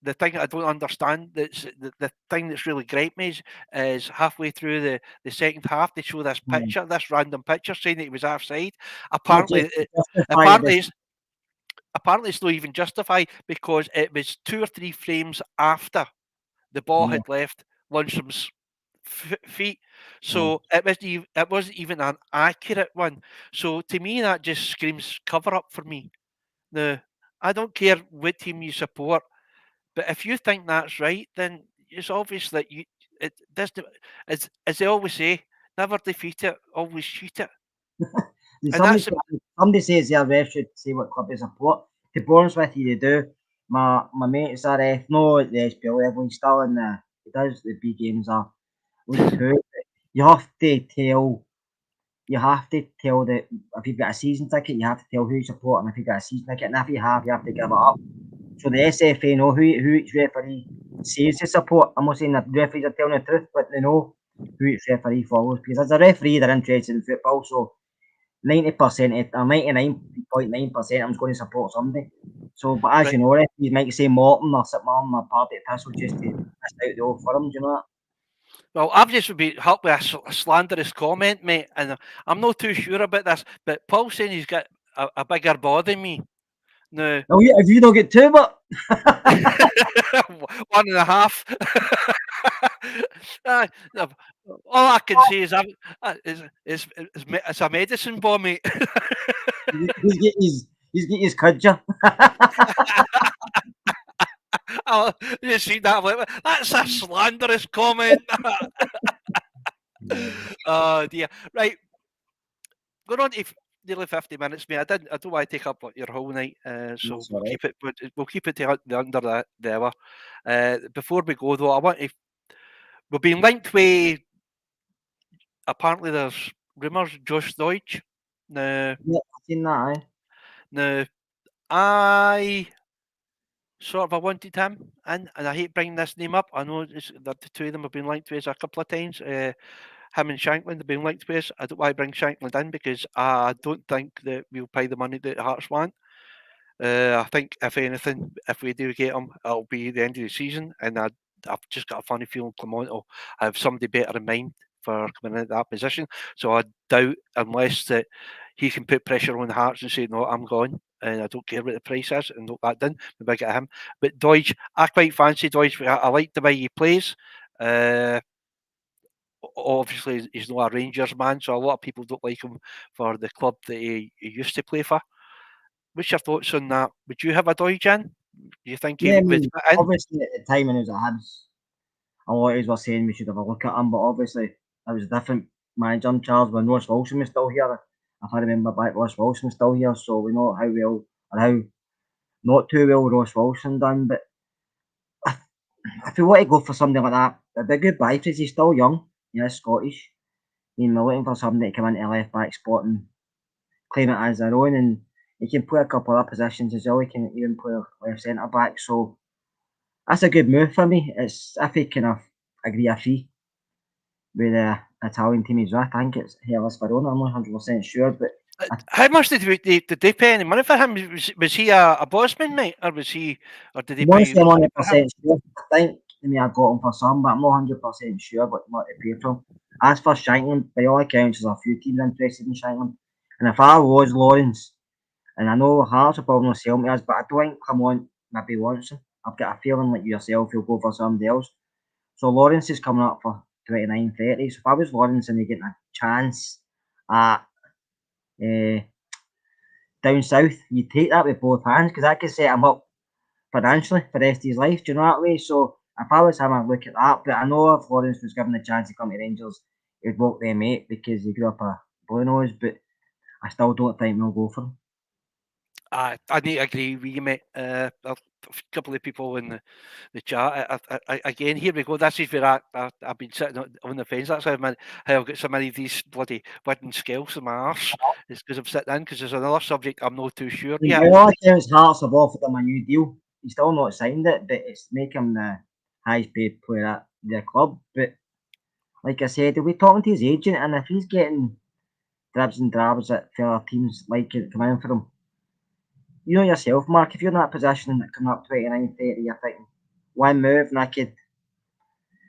the thing I don't understand, that's the thing that's really great me is halfway through the second half they show this picture, this random picture saying that he was offside. Not just Apparently, justify apparently, this. it's, apparently it's not even justified because it was 2 or 3 frames after the ball had left Lundstrom's feet, so it wasn't even an accurate one. So to me, that just screams cover up for me. Now, I don't care what team you support. But if you think that's right, then it's obvious that it doesn't. As they always say, never defeat it, always shoot it. And that's Somebody says their ref should say what club they support. To be honest with you, they do. My mate is a ref, no at the SPL level, he's still in the, he does the big games, League Two. You have to tell that if you've got a season ticket, you have to tell who you support, and if you've got a season ticket, and if you have to give it up. So the SFA know who each referee says to support. I'm not saying that referees are telling the truth, but they know who each referee follows. Because as a referee, they're interested in football, so 90% or 99.9% I'm going to support somebody. So, but as right. you know, referees might say Morton or sit Martin or Party Thistle just to miss out the old firm, do you know that? Well, I've just been helped with a slanderous comment, mate, and I'm not too sure about this. But Paul's saying he's got a bigger body than me. No, Oh, yeah, if you don't get two, but 1.5. No, all I can say is it's a medicine ball, mate. he's getting his cudger. Oh, you see that? That's a slanderous comment. Oh dear. Right, going on to nearly 50 minutes, mate. I don't want to take up your whole night, so That's we'll all right. keep it to under the hour. Before we go though, I want to. We've been linked with. Apparently, there's rumours Josh Deutsch. Now, Yeah, I've seen that, aye. now, I sort of I wanted him in, and I hate bringing this name up. I know that the two of them have been linked with us a couple of times. Him and Shankland have been linked with us. I don't want to bring Shankland in because I don't think that we'll pay the money that Hearts want. I think if anything, if we do get him, it'll be the end of the season, and I've just got a funny feeling Clement will have somebody better in mind for coming into that position. So I doubt unless that he can put pressure on the Hearts and say, no, I'm gone. And I don't care what the price is, and look that done. Maybe I get him. But Deutsch, I quite fancy Deutsch. I like the way he plays. Obviously, he's not a Rangers man, so a lot of people don't like him for the club that he used to play for. What's your thoughts on that? Would you have a Deutsch in? Do you think he Yeah, I would mean, fit in? obviously at the time when he was at Hibs, a lot of us were saying we should have a look at him, but obviously it was a different manager in charge when Ross Wilson was still here. If I remember back, Ross Wilson was still here, so we know how well or how not too well Ross Wilson done. But if you want to go for something like that, it'd be a good buy because he's still young. He is Scottish. I mean, we're looking for somebody to come into a left back spot and claim it as their own, and he can play a couple of other positions as well. He can even play left centre back. So that's a good move for me. It's if he can agree a fee with the Italian team he's with. I think it's Hellas Verona. I'm not 100% sure, but How much did they pay any money for him? Was he a bossman, mate, or did they pay honestly, I'm loads of money for him? 100% sure. I think me I got him for some, but I'm not 100% sure what to pay for him. As for Shankland, by all accounts, there's a few teams interested in Shankland. And if I was Lawrence, and I know Hearts will probably not sell me as, but I don't think Clement maybe wants him. I've got a feeling like yourself, he'll go for somebody else. So Lawrence is coming up for 29-30. So if I was Lawrence and he getting a chance at down south, you take that with both hands because that could set him up financially for the rest of his life. Do you know that way? So if I was him, I'd look at that. But I know if Lawrence was given the chance to come to Rangers, he'd walk their mate because he grew up a blue nose. But I still don't think we'll go for him. I need to agree with you, mate. A couple of people in the chat. Again, here we go. This is where I've been sitting on the fence. That's how I've got so many of these bloody wooden scales in my arse. It's because I'm sitting in, because there's another subject I'm not too sure yet. By all accounts, Hearts have offered him a new deal. He's still not signed it, but it's making him the highest paid player at their club. But like I said, he'll be talking to his agent, and if he's getting drabs and drabs that fella teams like it come in for him, you know yourself, Mark, if you're in that position and coming up 29-30, you're thinking, one move and I could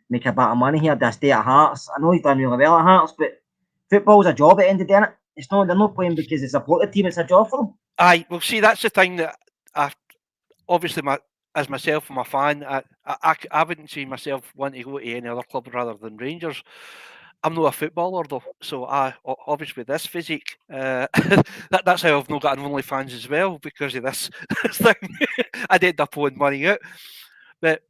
make a bit of money here, do I stay at Hearts? I know he's done really well at Hearts, but football's a job at the end of the day, innit? It's not, they're not playing because they support the team, it's a job for them. Aye, well, see, that's the thing that obviously, as myself, I'm a fan. I wouldn't see myself wanting to go to any other club rather than Rangers. I'm not a footballer though, so obviously with this physique, that's how I've not got an OnlyFans as well, because of this thing. I'd end up pulling money out. But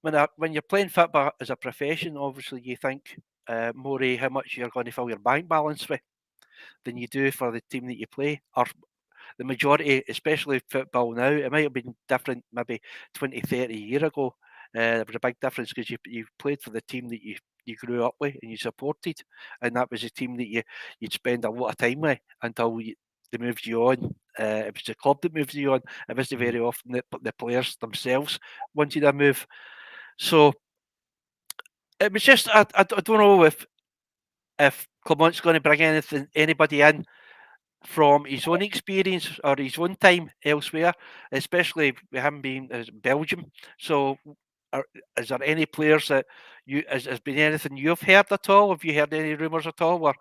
when you're playing football as a profession, obviously you think more of how much you're going to fill your bank balance with than you do for the team that you play, or the majority, especially football now. It might have been different maybe 20, 30 years ago. There was a big difference because you played for the team that you grew up with and you supported, and that was a team that you'd spend a lot of time with until they moved you on. It was the club that moved you on. It wasn't very often that the players themselves wanted a move. So it was just I don't know if Clement's going to bring anybody in from his own experience or his own time elsewhere, especially with him being Belgium. So, is there any players that has been anything you've heard at all? Have you heard any rumours at all, or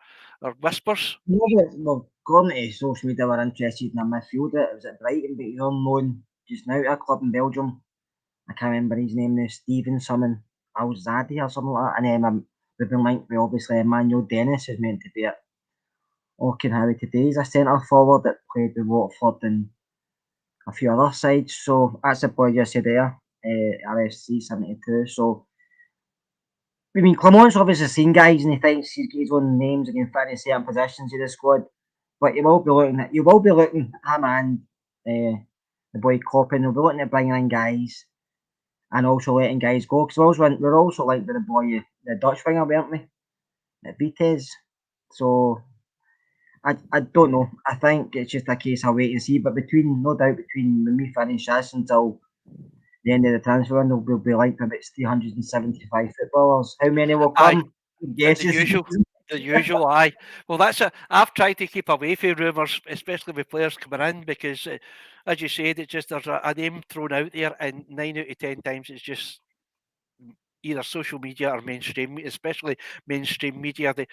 whispers? Well, according to social media, we're interested in a midfielder. It was at Brighton, but he's unknown just now at a club in Belgium. I can't remember his name now, Steven something, Alzadi or something like that. And then we've been linked with obviously Emmanuel Dennis, who's meant to be at Auchenhowie today. He's a centre forward that played with Watford and a few other sides. So that's the boy you said there, RFC 72. So I mean, Clement's obviously seen guys and he thinks he's got his own names and he can fit in certain positions of the squad. But you will be looking at him and the boy Coppin. We'll be looking at bringing in guys and also letting guys go, because we're also like with the boy, the Dutch winger, weren't we? At Vitesse. So I don't know. I think it's just a case of wait and see. But no doubt between when we finish this until the end of the transfer window, we'll be like about 375 footballers. How many will come? The usual, aye. Well, I've tried to keep away from rumours, especially with players coming in, because, as you said, it's just there's a name thrown out there, and 9 out of 10 times it's just either social media or mainstream, especially mainstream media. They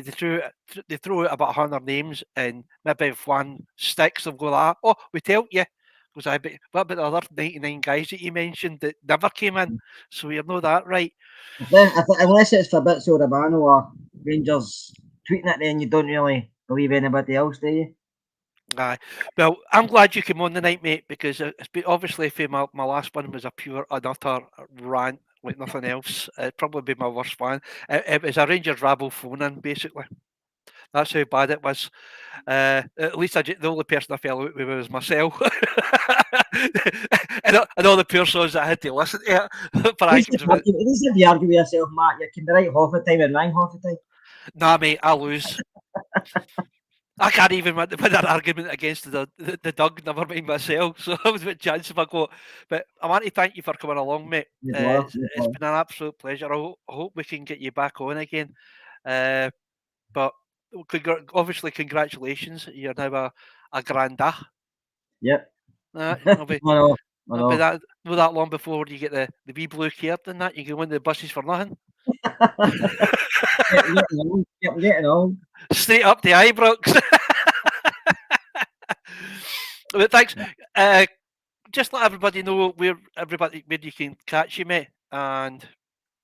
throw out about 100 names, and maybe if one sticks, they'll go, oh, we tell you. Because what about the other 99 guys that you mentioned that never came in? So you know that, right? Unless it's Fabio Silva or Rangers tweeting it, then you don't really believe anybody else, do you? Aye. Well, I'm glad you came on tonight, mate, because it's been obviously my last one was a pure and utter rant like nothing else. It'd probably be my worst one. It was a Rangers rabble phone in, basically. That's how bad it was. At least the only person I fell out with was myself. and all the poor souls that I had to listen to it. At least if you argue with yourself, Matt, you can be right half the time and wrong half the time. Nah, mate, I lose. I can't even win an argument against the Doug, never mind myself. So I was a bit chance if I go. But I want to thank you for coming along, mate. It's been an absolute pleasure. I hope we can get you back on again. But obviously, congratulations. You're now a granda. Yep. I Not be know. that long before you get the wee blue card and that. You go in the buses for nothing. I'm getting old. Straight up to Ibrox. But thanks. Just let everybody know where you can catch you, mate, and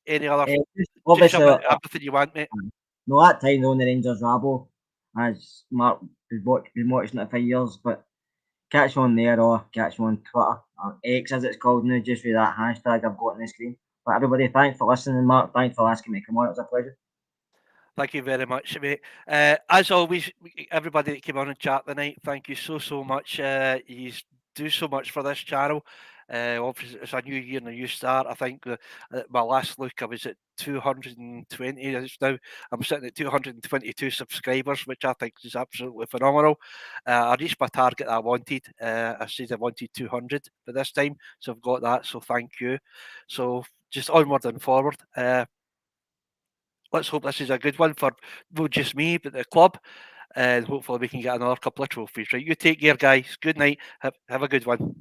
any other. Just Just obviously, everything you want, mate. no, that time on the Rangers Rabo, as Mark been watching it for years, but catch on there or catch on Twitter, or X as it's called now, just with that hashtag I've got on the screen. But everybody, thanks for listening, Mark. Thanks for asking me to come on. It was a pleasure. Thank you very much, mate. As always, everybody that came on and chat tonight, thank you so much. You do so much for this channel. Obviously, it's a new year and a new start. I think my last look, I was at 220. It's now I'm sitting at 222 subscribers, which I think is absolutely phenomenal. I reached my target I wanted. I said I wanted 200 for this time, so I've got that. So thank you. So just onward and forward. Let's hope this is a good one for not just me, but the club. And hopefully we can get another couple of trophies. Right, you take care, guys. Good night. Have a good one.